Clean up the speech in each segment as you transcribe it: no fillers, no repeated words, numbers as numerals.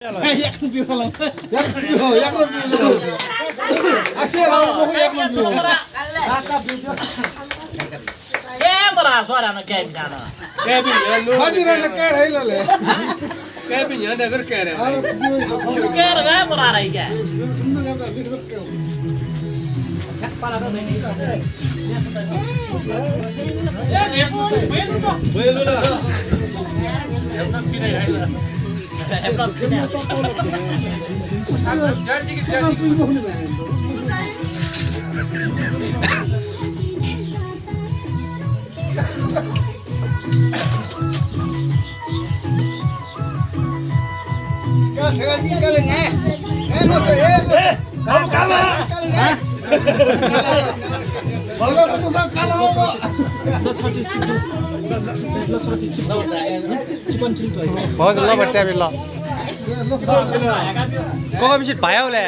Jak lubił kolą. Jak lubił. Asyik orang jak lubił. Camera suara nak game sana. Kevin ya lu. Haji rasa kaya rela le. Kevin ya negar kaya rela. Camera camera lagi ke? Semua kamera lihat kau. बहुत ल बट्टा bill कगा बिसित भयो ले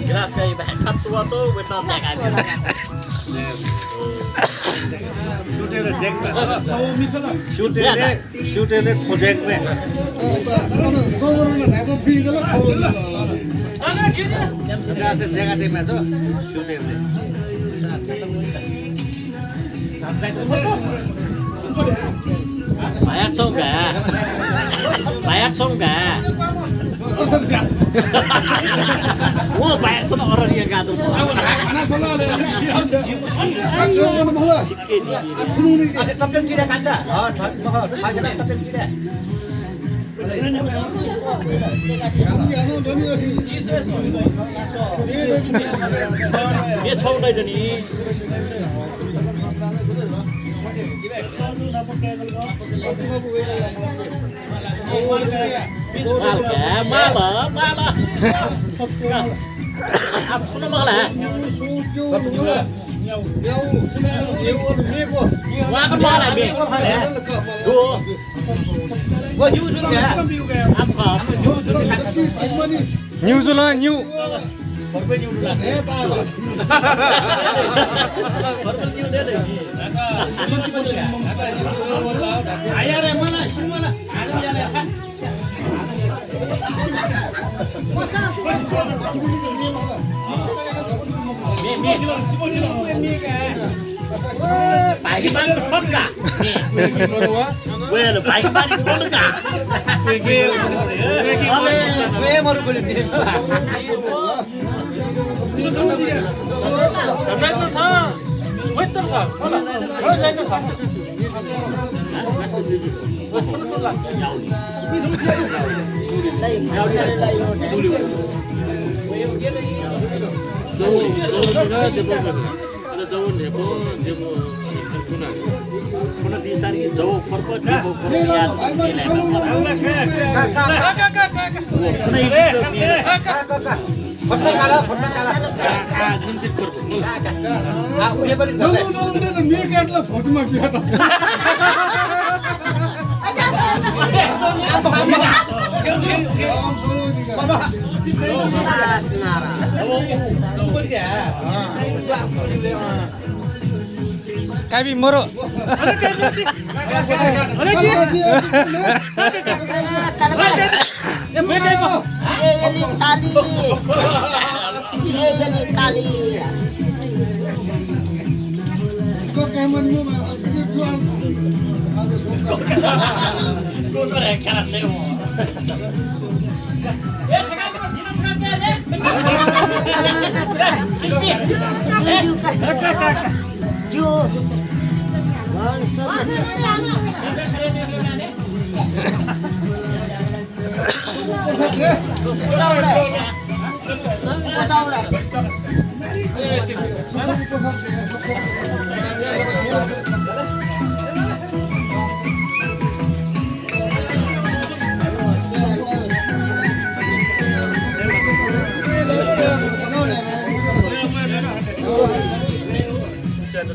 Gracias ibu. Tua tu betul tak ada. सुटेले खोजेकमे गासे जग्गा टेमा छ सुटेले Bayar song enggak? Bayar song enggak? Wah, bayar song orang yang enggak tuh. Dia tahu dah ni. Malah. Apa sudah malah? Wah, kan malah ni. Dua. Wah, jujur ya. Apa? New Zealand new Pagi balik phone ka? Well, pagi balik phone ka? वे मरु गरे Phone di sari jauh perpot di bawah ya. काबी मरो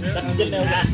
समजेल नाही